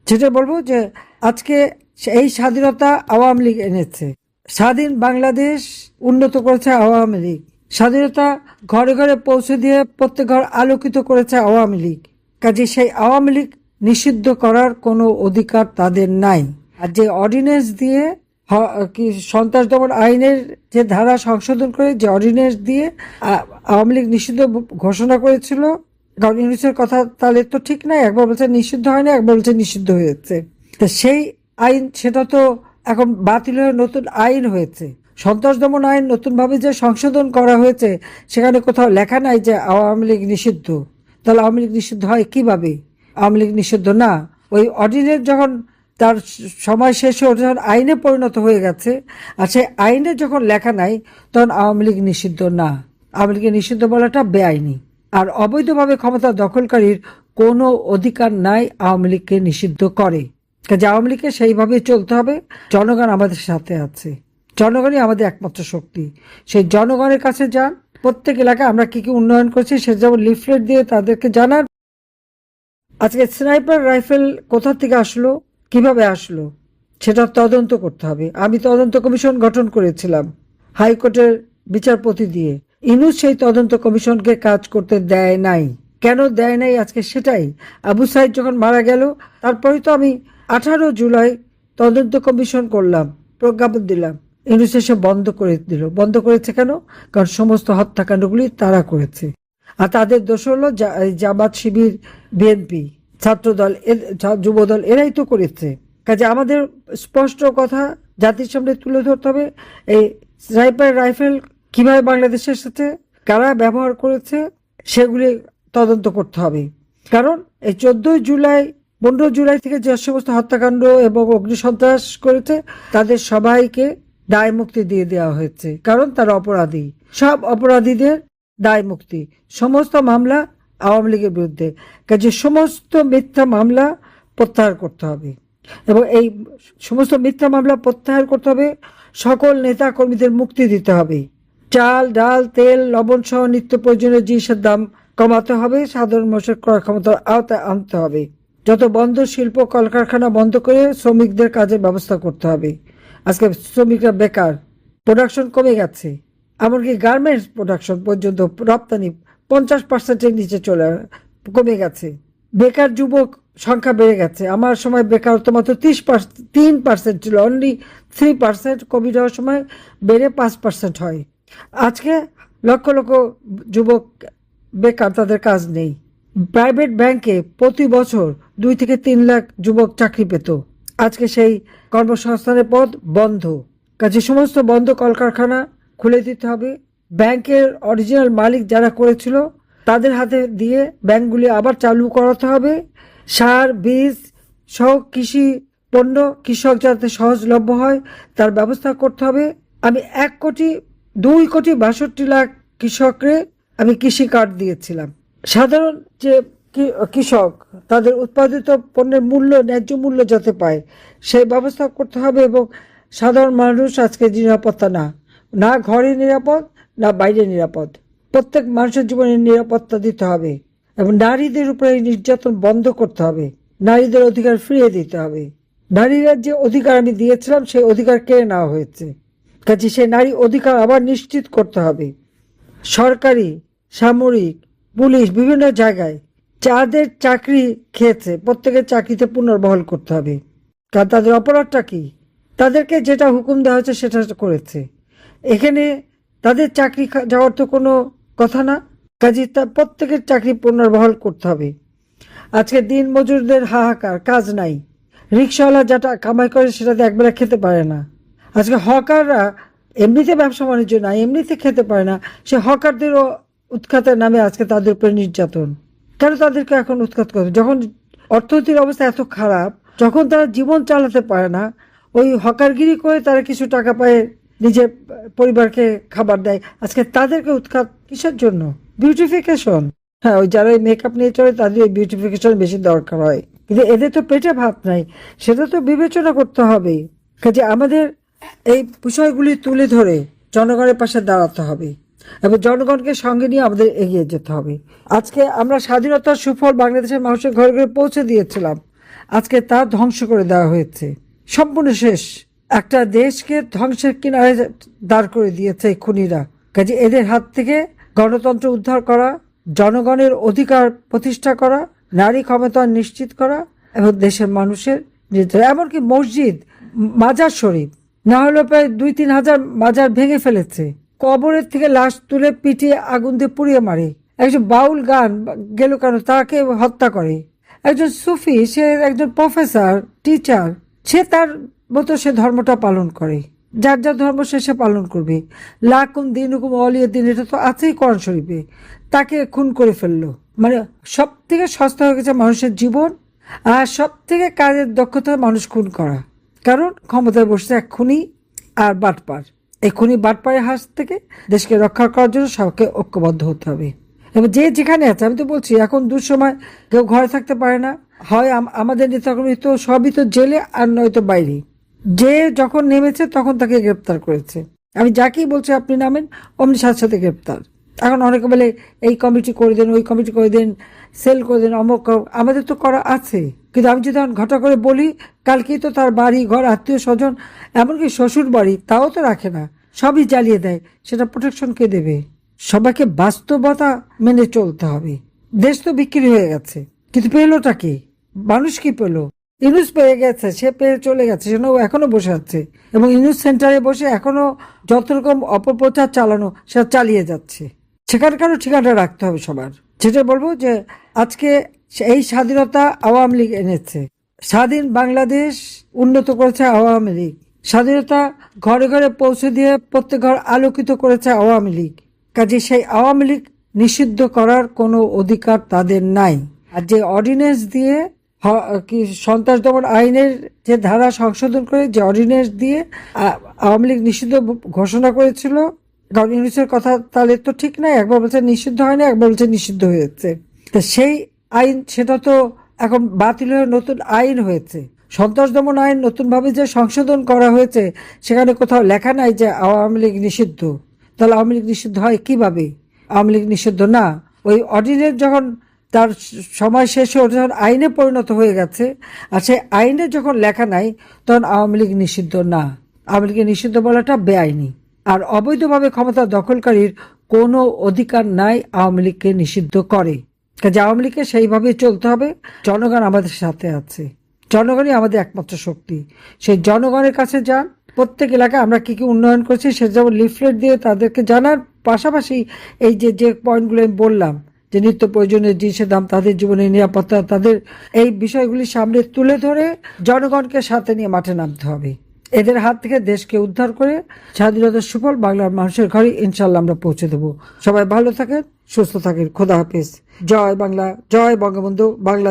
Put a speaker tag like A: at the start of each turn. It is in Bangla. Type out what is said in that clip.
A: সেটা বলবো যে আজকে এই স্বাধীনতা আওয়ামী লীগ এনেছে। স্বাধীন বাংলাদেশ উন্নত করেছে আওয়ামী লীগ। স্বাধীনতা ঘরে ঘরে পৌঁছে দিয়ে প্রত্যেক ঘর আলোকিত করেছে আওয়ামী লীগ। কাজে সেই আওয়ামী লীগ নিষিদ্ধ করার কোনো অধিকার তাদের নাই। আর যে অর্ডিন্যান্স দিয়ে সন্ত্রাস দমন আইনের যে ধারা সংশোধন করে যে অর্ডিন্যান্স দিয়ে আওয়ামী লীগ নিষিদ্ধ ঘোষণা করেছিল, কারণ ইউনিসের কথা তাহলে তো ঠিক নাই, একবার বলছে নিষিদ্ধ হয়নি, একবার বলছে নিষিদ্ধ হয়েছে। তো সেই আইন সেটা তো এখন বাতিল হয়ে নতুন আইন হয়েছে। সন্ত্রাস দমন আইন নতুনভাবে যে সংশোধন করা হয়েছে সেখানে কোথাও লেখা নাই যে আওয়ামী লীগ নিষিদ্ধ। তাহলে আওয়ামী লীগ নিষিদ্ধ হয় কিভাবে? আওয়ামী লীগ নিষিদ্ধ না, ওই অর্ডিন্যান্স যখন তার সময় শেষে যখন আইনে পরিণত হয়ে গেছে, আর সেই আইনে যখন লেখা নাই তখন আওয়ামী লীগ নিষিদ্ধ না। আওয়ামী লীগের নিষিদ্ধ বলাটা বেআইনি। আর অবৈধভাবে ক্ষমতা দখলকারীর কোনো অধিকার নাই আওয়ামী লীগকে নিষিদ্ধ করে। কাজে আওয়ামী লীগকে সেইভাবে চলতে হবে। জনগণ আমাদের সাথে আছে, জনগণই আমাদের একমাত্র শক্তি। সেই জনগণের কাছে যান, প্রত্যেক এলাকায় আমরা কি কি উন্নয়ন করছি সেটা যেমন লিফলেট দিয়ে তাদেরকে জানান। আজকে স্নাইপার রাইফেল কোথা থেকে আসলো, কিভাবে আসলো, সেটা তদন্ত করতে হবে। আমি তদন্ত কমিশন গঠন করেছিলাম হাইকোর্টের বিচারপতি দিয়ে। ইনুস সেই তদন্ত কমিশনকে কাজ করতে দেয় নাই। কেন দেয় নাই আজকে সেটাই। আবু সাইদ যখন মারা গেল তারপরে তো আমি 18 জুলাই তদন্ত কমিশন করলাম, প্রজ্ঞাপন দিলাম। ইনুস এসে বন্ধ করে দিল। বন্ধ করেছে কেন? কারণ সমস্ত হত্যাকাণ্ডগুলি তারা করেছে। আর তাদের দোষ হলো জামাত, শিবির, বিএনপি, ছাত্রদল, যুবদল, এরাই তো করেছে। কাজে আমাদের স্পষ্ট কথা জাতির সামনে তুলে ধরতে হবে। এই স্নাইপার রাইফেল কিভাবে বাংলাদেশের সাথে কারা ব্যবহার করেছে সেগুলি তদন্ত করতে হবে। কারণ এই 14 জুলাই 15 জুলাই থেকে যে সমস্ত হত্যাকাণ্ড এবং অগ্নিসন্ত্রাস করেছে তাদের সবাইকে দায় মুক্তি দিয়ে দেওয়া হয়েছে, কারণ তারা অপরাধী। সব অপরাধীদের দায় মুক্তি। সমস্ত মামলা আওয়ামী লীগের বিরুদ্ধে, কাজে সমস্ত মিথ্যা মামলা প্রত্যাহার করতে হবে। এবং এই সমস্ত মিথ্যা মামলা প্রত্যাহার করতে হবে। সকল নেতা কর্মীদের মুক্তি দিতে হবে। চাল, ডাল, তেল, লবণ সহ নিত্য প্রয়োজনীয় জিনিসের দাম কমাতে হবে। সাধারণ মানুষের ক্রয় ক্ষমতার আওতায় আনতে হবে। যত বন্ধ শিল্প কলকারখানা বন্ধ করে শ্রমিকদের কাজের ব্যবস্থা করতে হবে। আজকে শ্রমিকরা বেকার, প্রোডাকশন কমে গেছে। এমনকি গার্মেন্টস প্রোডাকশন পর্যন্ত রপ্তানি 50%-এর নিচে কমে গেছে। বেকার যুবক সংখ্যা বেড়ে গেছে। আমার সময় বেকারত্ব মাত্র 3% ছিল, অনলি 3%। কোভিড হওয়ার সময় বেড়ে 5% হয়। আজকে লক্ষ লক্ষ যুবক বেকার, তাদের কাজ নেই। প্রাইভেট ব্যাংকে প্রতি বছর 2 থেকে 3 লাখ যুবক চাকরি পেত। আজকে সেই কর্মসংস্থানের পদ বন্ধ। কাজে সমস্ত বন্ধ কলকারখানা খুলে দিতে হবে। ব্যাংকের অরিজিনাল মালিক যারা করেছিল তাদের হাতে দিয়ে ব্যাংকগুলি আবার চালু করাতে হবে। সার, বীজ সহ কৃষি পণ্য কৃষক যাতে সহজলভ্য হয় তার ব্যবস্থা করতে হবে। আমি 2,62,62,লাখ কৃষকরে আমি কৃষি কার্ড দিয়েছিলাম। সাধারণ যে কৃষক তাদের উৎপাদিত পণ্যের মূল্য, ন্যায্য মূল্য যাতে পায় সেই ব্যবস্থা করতে হবে। এবং সাধারণ মানুষ আজকে নিরাপত্তা না ঘরে নিরাপদ, না বাইরে নিরাপদ। প্রত্যেক মানুষের জীবনে নিরাপত্তা দিতে হবে। এবং নারীদের উপরে নির্যাতন বন্ধ করতে হবে। নারীদের অধিকার ফিরিয়ে দিতে হবে। নারীরা যে অধিকার আমি দিয়েছিলাম সেই অধিকার কেড়ে নেওয়া হয়েছে। কাজে সেই নারী অধিকার আবার নিশ্চিত করতে হবে। সরকারি, সামরিক, পুলিশ বিভিন্ন জায়গায় যাদের চাকরি খেয়েছে প্রত্যেকের চাকরিতে পুনর্বহাল করতে হবে। কারণ তাদের অপরাধটা কি? তাদেরকে যেটা হুকুম দেওয়া হয়েছে সেটা করেছে। এখানে তাদের চাকরি যাওয়ার তো কোনো কথা না। কাজে প্রত্যেকের চাকরি পুনর্বহাল করতে হবে। আজকে দিন মজুরদের হাহাকার, কাজ নাই। রিক্সাওয়ালা যেটা কামাই করে সেটাতে একবেলা খেতে পারে না। আজকে হকাররা এমনিতে ব্যবসা বাণিজ্য না, এমনিতে খেতে পারে না। সে হকারদেরও উৎখাতের নামে আজকে তাদের উপরে নির্যাতন। কেন তাদেরকে এখন উৎখাত করে? যখন অর্থনীতির অবস্থা এত খারাপ, যখন তারা জীবন চালাতে পারে না, ওই হকারগিরি করে তারা কিছু টাকা পায়, নিজের পরিবারকে খাবার দেয়। আজকে তাদেরকে উৎখাত কিসের জন্য? বিউটিফিকেশন। হ্যাঁ, ওই যারা মেকআপ নিয়ে চলে তাদের ওই বিউটিফিকেশন বেশি দরকার হয়, কিন্তু এদের তো পেটে ভাত নাই, সেটা তো বিবেচনা করতে হবে। কাজে আমাদের এই বিষয়গুলি তুলে ধরে জনগণের পাশে দাঁড়াতে হবে এবং জনগণকে সঙ্গে নিয়ে আমাদের এগিয়ে যেতে হবে। আজকে আমরা স্বাধীনতার সুফল বাংলাদেশের মানুষের ঘরে ঘরে পৌঁছে দিয়েছিলাম। আজকে তা ধ্বংস করে দেওয়া হয়েছে, সম্পূর্ণ শেষ। একটা দেশকে ধ্বংসের কিনারে দাঁড় করে দিয়েছে এই খুনিরা। কাজে এদের হাত থেকে গণতন্ত্র উদ্ধার করা, জনগণের অধিকার প্রতিষ্ঠা করা, নারী ক্ষমতা নিশ্চিত করা এবং দেশের মানুষের নির্ধারণ, এমনকি মসজিদ, মাজার শরীফ না হলে প্রায় 2-3 হাজার মাজার ভেঙে ফেলেছে। কবরের থেকে লাশ তুলে পিটিয়ে আগুন দিয়ে পুড়িয়ে মারে। একজন বাউল গান গেল কেন, তাকে হত্যা করে। একজন সুফি, সে একজন প্রফেসর, টিচার, সে তার মতো সে ধর্মটা পালন করে, যার যার ধর্ম সে পালন করবে। লাকুম দিনুকুম ওয়ালিয়া দিন, এটা তো আছেই কোরআন শরীফে। তাকে খুন করে ফেললো। মানে সব থেকে সস্তা হয়ে গেছে মানুষের জীবন, আর সব থেকে কাজের দক্ষতা মানুষ খুন করা। কারণ ক্ষমতায় বসছে এক খুনি আর বাটপার। এই খুনি বাটপারের হাত থেকে দেশকে রক্ষা করার জন্য সবাইকে ঐক্যবদ্ধ হতে হবে। এবং যে যেখানে আছে, আমি তো বলছি এখন দুঃসময় কেউ ঘরে থাকতে পারে না, হয় আমাদের নেতাকর্মী তো সবই তো জেলে আর নয়তো বাইরে। যে যখন নেমেছে তখন তাকে গ্রেপ্তার করেছে। আমি যাকেই বলছি আপনি নামেন, অমনি সাথে সাথে গ্রেপ্তার। এখন অনেকে বলে এই কমিটি করে দেন, ওই কমিটি করে দেন, সেল করে দেন, অমুক। আমাদের তো করা আছে, কিন্তু আমি যদি এখন ঘটা করে বলি, কালকেই তো তার বাড়ি ঘর, আত্মীয় স্বজন, এমনকি শ্বশুর বাড়ি, তাও তো রাখে না, সবই জ্বালিয়ে দেয়। সেটা প্রোটেকশন কে দেবে? সবাইকে বাস্তবতা মেনে চলতে হবে। দেশ তো বিক্রি হয়ে গেছে, কিন্তু পেলোটা কি? মানুষ কি পেলো? ইউনুস পেয়ে গেছে, সে পেয়ে চলে গেছে, সেজন্য ও এখনো বসে আছে এবং ইউনুস সেন্টারে বসে এখনো যত রকম অপপ্রচার চালানো সেটা চালিয়ে যাচ্ছে। সেখানকারও ঠিকানা রাখতে হবে সবার। যেটা বলবো যে আজকে এই স্বাধীনতা আওয়ামী লীগ এনেছে। স্বাধীন বাংলাদেশ উন্নত করেছে আওয়ামী লীগ। স্বাধীনতা ঘরে ঘরে পৌঁছে দিয়ে প্রত্যেক ঘর আলোকিত করেছে আওয়ামী লীগ। কাজে সেই আওয়ামী লীগ নিষিদ্ধ করার কোনো অধিকার তাদের নাই। আর যে অর্ডিন্যান্স দিয়ে কি সন্ত্রাস দমন আইনের যে ধারা সংশোধন করে যে অর্ডিন্যান্স দিয়ে আওয়ামী লীগ নিষিদ্ধ ঘোষণা করেছিল, কারণ ইউনিসের কথা তাহলে তো ঠিক নাই। একবার বলছে নিষিদ্ধ হয়নি, একবার বলছে নিষিদ্ধ হয়েছে। তো সেই আইন সেটা তো এখন বাতিল হয়ে নতুন আইন হয়েছে। সন্ত্রাস দমন আইন নতুনভাবে যে সংশোধন করা হয়েছে, সেখানে কোথাও লেখা নাই যে আওয়ামী লীগ নিষিদ্ধ। তাহলে আওয়ামী লীগ নিষিদ্ধ হয় কিভাবে? আওয়ামী লীগ নিষিদ্ধ না। ওই অর্ডিন্যান্স যখন তার সময় শেষ হয়ে যখন আইনে পরিণত হয়ে গেছে, আর সেই আইনে যখন লেখা নাই, তখন আওয়ামী লীগ নিষিদ্ধ না। আওয়ামী লীগের নিষিদ্ধ বলাটা বেআইনি। আর অবৈধভাবে ক্ষমতা দখলকারীর কোনো অধিকার নাই আওয়ামী লীগকে নিষিদ্ধ করে। কাজে আওয়ামী লীগকে সেইভাবে চলতে হবে। জনগণ আমাদের সাথে আছে, জনগণই আমাদের একমাত্র শক্তি। সেই জনগণের কাছে যান। প্রত্যেক এলাকায় আমরা কি কি উন্নয়ন করছি সে যেমন লিফলেট দিয়ে তাদেরকে জানার পাশাপাশি এই যে পয়েন্টগুলো আমি বললাম, যে নিত্য প্রয়োজনীয় জিনিসের দাম, তাদের জীবনের নিরাপত্তা, তাদের এই বিষয়গুলি সামনে তুলে ধরে জনগণকে সাথে নিয়ে মাঠে নামতে হবে। এদের হাত থেকে দেশকে উদ্ধার করে স্বাধীনতার সুফল বাংলার মানুষের ঘরে ইনশাল্লাহ আমরা পৌঁছে দেবো। সবাই ভালো থাকেন, সুস্থ থাকেন। খোদা হাফেজ। জয় বাংলা, জয় বঙ্গবন্ধু। বাংলা